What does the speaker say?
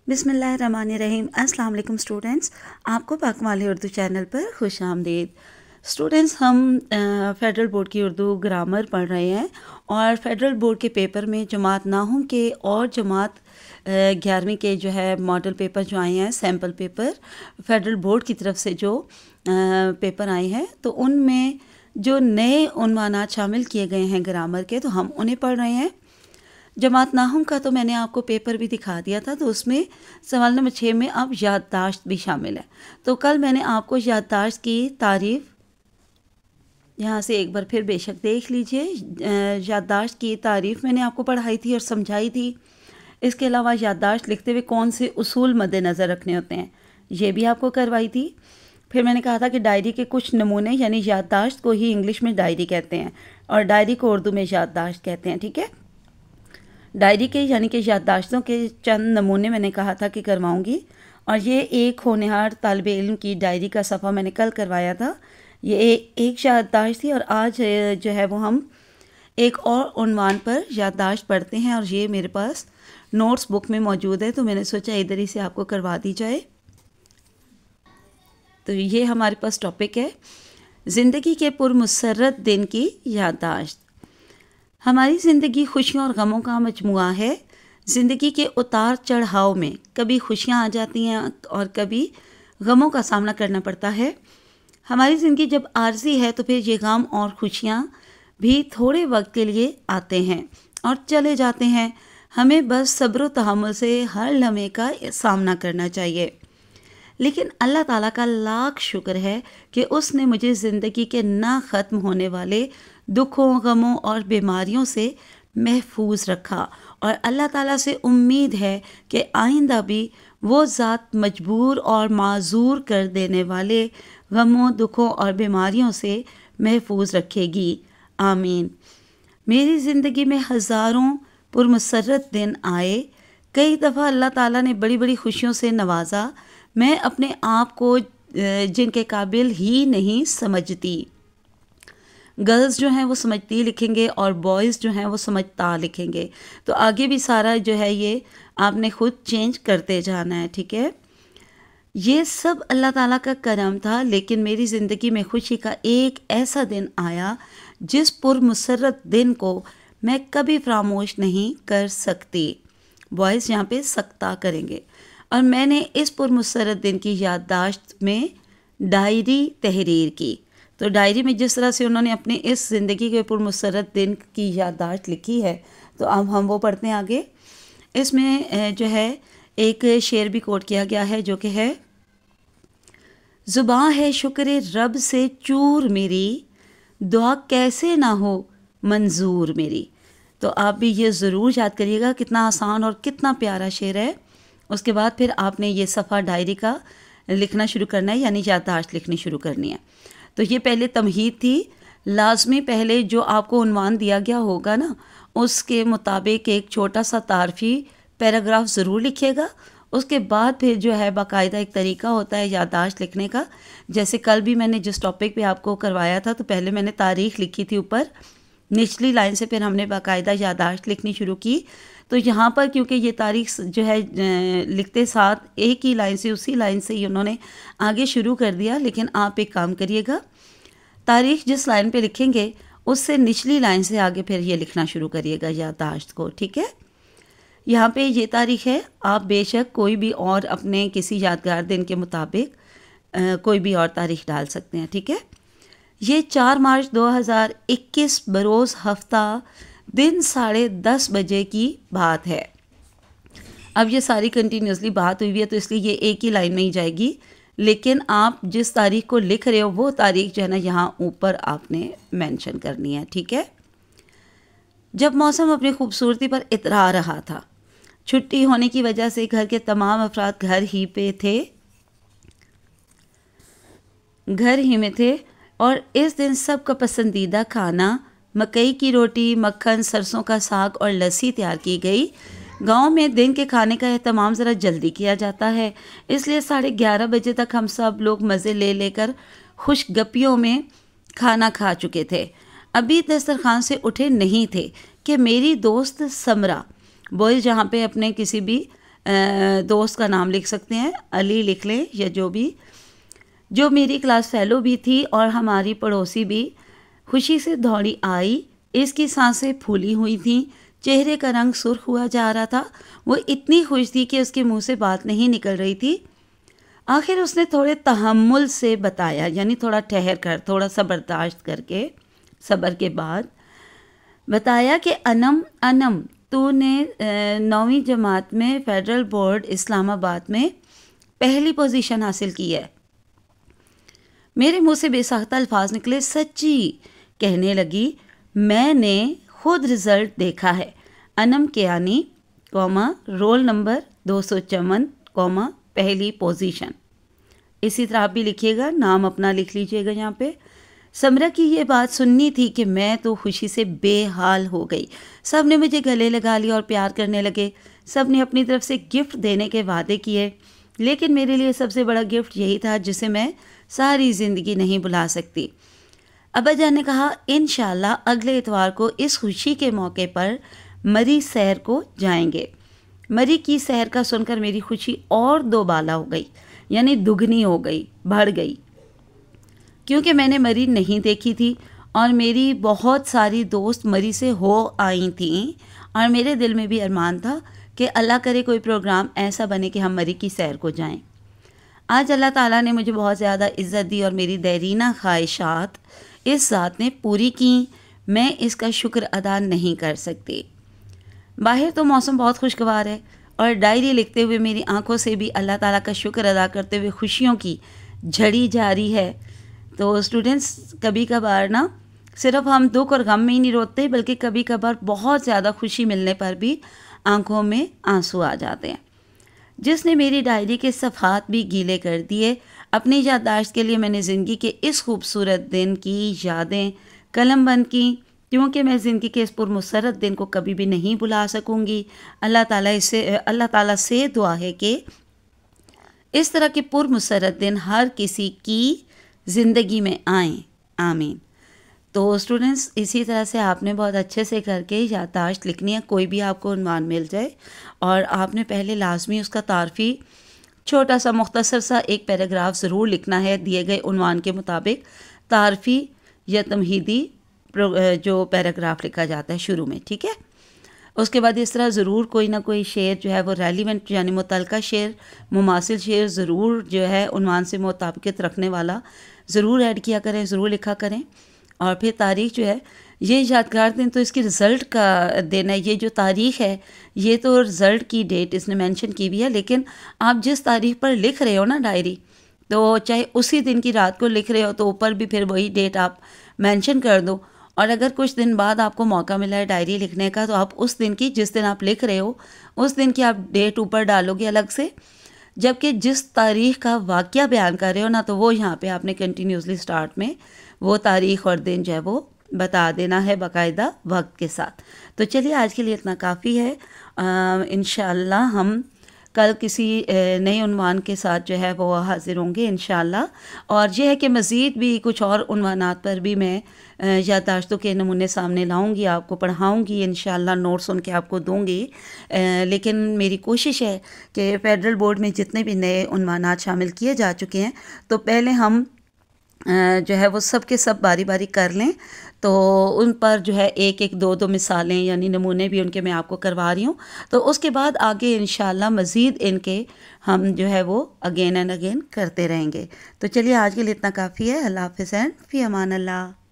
बिस्मिल्लाहिर्रहमानिर्रहीम। अस्सलाम वालेकुम स्टूडेंट्स, आपको पाकमाली उर्दू चैनल पर खुश आमदीद। स्टूडेंट्स, हम फ़ेडरल बोर्ड की उर्दू ग्रामर पढ़ रहे हैं और फ़ेडरल बोर्ड के पेपर में जमात नाहुम के और जमात 11वीं के जो है मॉडल पेपर जो आए हैं, सैम्पल पेपर फ़ेडरल बोर्ड की तरफ से जो पेपर आए हैं, तो उनमें जो नए उन्वानात शामिल किए गए हैं ग्रामर के, तो हम उन्हें पढ़ रहे हैं। जमात नाहुम का तो मैंने आपको पेपर भी दिखा दिया था, तो उसमें सवाल नंबर 6 में अब याददाश्त भी शामिल है। तो कल मैंने आपको याददाश्त की तारीफ़ यहाँ से एक बार फिर बेशक देख लीजिए। याददाश्त की तारीफ़ मैंने आपको पढ़ाई थी और समझाई थी। इसके अलावा याददाश्त लिखते हुए कौन से उसूल मद्देनज़र रखने होते हैं, ये भी आपको करवाई थी। फिर मैंने कहा था कि डायरी के कुछ नमूने, यानी याददाश्त को ही इंग्लिश में डायरी कहते हैं और डायरी को उर्दू में याददाश्त कहते हैं, ठीक है। डायरी के यानी कि याददाश्तों के चंद नमूने मैंने कहा था कि करवाऊंगी, और ये एक होनहार तालिब इल्म की डायरी का सफ़ा मैंने कल करवाया था। ये एक याददाश्त थी और आज जो है वो हम एक और उन्वान पर याददाश्त पढ़ते हैं, और ये मेरे पास नोट्स बुक में मौजूद है, तो मैंने सोचा इधर ही से आपको करवा दी जाए। तो ये हमारे पास टॉपिक है, ज़िंदगी के पुरमसर्रत दिन की याददाश्त। हमारी ज़िंदगी खुशियों और गमों का मजमुआ है। ज़िंदगी के उतार चढ़ाव में कभी खुशियाँ आ जाती हैं और कभी गमों का सामना करना पड़ता है। हमारी ज़िंदगी जब आर्जी है तो फिर ये गम और खुशियाँ भी थोड़े वक्त के लिए आते हैं और चले जाते हैं। हमें बस सब्र तहम्मुल से हर लम्हे का सामना करना चाहिए। लेकिन अल्लाह ताला का लाख शुक्र है कि उसने मुझे ज़िंदगी के ना ख़त्म होने वाले दुखों, गमों और बीमारियों से महफूज रखा, और अल्लाह ताला से उम्मीद है कि आइंदा भी वो ज़ात मजबूर और माजूर कर देने वाले गमों, दुखों और बीमारियों से महफूज रखेगी। आमीन। मेरी ज़िंदगी में हज़ारों पुरमसर्रत दिन आए। कई दफ़ा अल्लाह ताला ने बड़ी बड़ी खुशियों से नवाजा। मैं अपने आप को जिनके काबिल ही नहीं समझती। गर्ल्स जो हैं वो समझती लिखेंगे और बॉयज़ जो हैं वो समझता लिखेंगे। तो आगे भी सारा जो है ये आपने ख़ुद चेंज करते जाना है, ठीक है। ये सब अल्लाह ताला का करम था, लेकिन मेरी ज़िंदगी में खुशी का एक ऐसा दिन आया जिस पुरमसर्रत दिन को मैं कभी फरामोश नहीं कर सकती। बॉयज़ यहाँ पे सख्ता करेंगे। और मैंने इस पुरमसर्रत दिन की याददाश्त में डायरी तहरीर की। तो डायरी में जिस तरह से उन्होंने अपने इस ज़िंदगी के पुरमसर्रत दिन की याददाश्त लिखी है, तो अब हम वो पढ़ते हैं आगे। इसमें जो है एक शेर भी कोट किया गया है, जो कि है, ज़ुबां है शुक्र रब से चूर मेरी, दुआ कैसे ना हो मंजूर मेरी। तो आप भी ये ज़रूर याद करिएगा, कितना आसान और कितना प्यारा शेर है। उसके बाद फिर आपने ये सफ़ा डायरी का लिखना शुरू करना है, यानी याददाश्त लिखनी शुरू करनी है। तो ये पहले तमहीद थी। लाजमी पहले जो आपको उन्वान दिया गया होगा ना, उसके मुताबिक एक छोटा सा तारफ़ी पैराग्राफ ज़रूर लिखिएगा। उसके बाद फिर जो है बाकायदा एक तरीका होता है याददाश्त लिखने का। जैसे कल भी मैंने जिस टॉपिक पे आपको करवाया था, तो पहले मैंने तारीख़ लिखी थी ऊपर निचली लाइन से, फिर हमने बाकायदा याददाश्त लिखनी शुरू की। तो यहाँ पर क्योंकि ये तारीख जो है लिखते साथ एक ही लाइन से, उसी लाइन से ही उन्होंने आगे शुरू कर दिया। लेकिन आप एक काम करिएगा, तारीख जिस लाइन पे लिखेंगे उससे निचली लाइन से आगे फिर ये लिखना शुरू करिएगा याददाश्त को, ठीक है। यहाँ पे ये तारीख है, आप बेशक कोई भी और अपने किसी यादगार दिन के मुताबिक कोई भी और तारीख डाल सकते हैं, ठीक है। ये 4 मार्च 2021 बरोज़ हफ्ता दिन 10:30 बजे की बात है। अब ये सारी कंटिन्यूसली बात हुई है, तो इसलिए ये एक ही लाइन में ही जाएगी। लेकिन आप जिस तारीख को लिख रहे हो वो तारीख जो है ना, यहाँ ऊपर आपने मेंशन करनी है, ठीक है। जब मौसम अपनी खूबसूरती पर इतरा रहा था, छुट्टी होने की वजह से घर के तमाम अफराद घर ही में थे और इस दिन सबका पसंदीदा खाना मकई की रोटी, मक्खन, सरसों का साग और लस्सी तैयार की गई। गांव में दिन के खाने का एहतमाम ज़रा जल्दी किया जाता है, इसलिए 11:30 बजे तक हम सब लोग मज़े ले लेकर खुशगपियों में खाना खा चुके थे। अभी दस्तरखान से उठे नहीं थे कि मेरी दोस्त समरा, बॉयज़ जहाँ पे अपने किसी भी दोस्त का नाम लिख सकते हैं, अली लिख लें या जो भी, जो मेरी क्लास फेलो भी थी और हमारी पड़ोसी भी खुशी से दौड़ी आई। इसकी सांसें फूली हुई थीं, चेहरे का रंग सुर्ख हुआ जा रहा था। वो इतनी खुश थी कि उसके मुंह से बात नहीं निकल रही थी। आखिर उसने थोड़े तहम्मुल से बताया, यानी थोड़ा ठहर कर, थोड़ा सा बर्दाश्त करके, सब्र के बाद बताया कि अनम तूने 9वीं जमात में फेडरल बोर्ड इस्लामाबाद में पहली पोजीशन हासिल की है। मेरे मुंह से बेसाख्ता अल्फाज निकले, सच्ची? कहने लगी, मैंने खुद रिज़ल्ट देखा है। अनम कियानी, रोल नंबर 254, पहली पोजीशन। इसी तरह आप भी लिखिएगा, नाम अपना लिख लीजिएगा यहाँ पे। समरा की ये बात सुननी थी कि मैं तो खुशी से बेहाल हो गई। सब ने मुझे गले लगा लिया और प्यार करने लगे। सब ने अपनी तरफ से गिफ्ट देने के वादे किए, लेकिन मेरे लिए सबसे बड़ा गिफ्ट यही था जिसे मैं सारी ज़िंदगी नहीं भुला सकती। अब्बा जान ने कहा, इंशाल्लाह अगले इतवार को इस खुशी के मौके पर मरी सैर को जाएंगे। मरी की सैर का सुनकर मेरी खुशी और दो बाला हो गई, यानी दुगनी हो गई, बढ़ गई, क्योंकि मैंने मरी नहीं देखी थी और मेरी बहुत सारी दोस्त मरी से हो आई थीं और मेरे दिल में भी अरमान था कि अल्लाह करे कोई प्रोग्राम ऐसा बने कि हम मरी की सैर को जाएं। आज अल्लाह ताला ने मुझे बहुत ज़्यादा इज़्ज़त दी और मेरी देरीना ख्वाहिशात इस ज़ात ने पूरी की। मैं इसका शुक्र अदा नहीं कर सकती। बाहर तो मौसम बहुत खुशगवार है और डायरी लिखते हुए मेरी आंखों से भी अल्लाह ताला का शुक्र अदा करते हुए खुशियों की झड़ी जारी है। तो स्टूडेंट्स, कभी कभार ना सिर्फ हम दुख और गम में ही नहीं रोते, बल्कि कभी कभार बहुत ज़्यादा खुशी मिलने पर भी आंखों में आंसू आ जाते हैं। जिसने मेरी डायरी के सफ़हात भी गीले कर दिए। अपनी याददाश्त के लिए मैंने ज़िंदगी के इस खूबसूरत दिन की यादें कलम बंद की, क्योंकि मैं ज़िंदगी के इस पुरमसरत दिन को कभी भी नहीं भुला सकूँगी। अल्लाह ताला से दुआ है कि इस तरह के पुरमसरत दिन हर किसी की ज़िंदगी में आएँ, आमीन। तो स्टूडेंट्स, इसी तरह से आपने बहुत अच्छे से करके याददाश्त लिखनी है। कोई भी आपको उन्वान मिल जाए और आपने पहले लाजमी उसका तारफ़ी छोटा सा मुख्तसर सा एक पैराग्राफ ज़रूर लिखना है दिए गए उन्वान के मुताबिक। तारफ़ी या तमहीदी जो पैराग्राफ लिखा जाता है शुरू में, ठीक है। उसके बाद इस तरह ज़रूर कोई ना कोई शेर जो है वो रेलिवेंट यानी मुतलका शेर, मुमासिल शेर ज़रूर जो है उन्वान से मुताबिकत रखने वाला ज़रूर ऐड किया करें, ज़रूर लिखा करें। और फिर तारीख़ जो है, ये यादगार दिन तो इसकी रिज़ल्ट का दिन है। ये जो तारीख़ है ये तो रिज़ल्ट की डेट इसने मेंशन की हुई है, लेकिन आप जिस तारीख़ पर लिख रहे हो ना डायरी, तो चाहे उसी दिन की रात को लिख रहे हो तो ऊपर भी फिर वही डेट आप मेंशन कर दो। और अगर कुछ दिन बाद आपको मौका मिला है डायरी लिखने का, तो आप उस दिन की, जिस दिन आप लिख रहे हो उस दिन की आप डेट ऊपर डालोगे अलग से। जबकि जिस तारीख़ का वाक़या बयान कर रहे हो ना, तो वो यहाँ पे आपने कंटिन्यूसली स्टार्ट में वो तारीख़ और दिन जो है वो बता देना है बाकायदा वक्त के साथ। तो चलिए, आज के लिए इतना काफ़ी है। इंशाअल्लाह हम कल किसी नए उन्वान के साथ जो है वो हाज़िर होंगे इंशाअल्लाह। और ये है कि मज़ीद भी कुछ और उन्वानात पर भी मैं याददाश्तों के नमूने सामने लाऊंगी, आपको पढ़ाऊंगी इंशाअल्लाह, नोट्स उनके आपको दूंगी। लेकिन मेरी कोशिश है कि फ़ेडरल बोर्ड में जितने भी नए उन्वानात शामिल किए जा चुके हैं, तो पहले हम जो है वो सब के सब बारी बारी कर लें। तो उन पर जो है एक एक दो दो मिसालें यानी नमूने भी उनके मैं आपको करवा रही हूँ। तो उसके बाद आगे इंशाअल्लाह मज़ीद इनके हम जो है वो अगेन एंड अगेन करते रहेंगे। तो चलिए, आज के लिए इतना काफ़ी है। अल्लाह हाफ़िज़ एंड फ़ी अमान अल्लाह।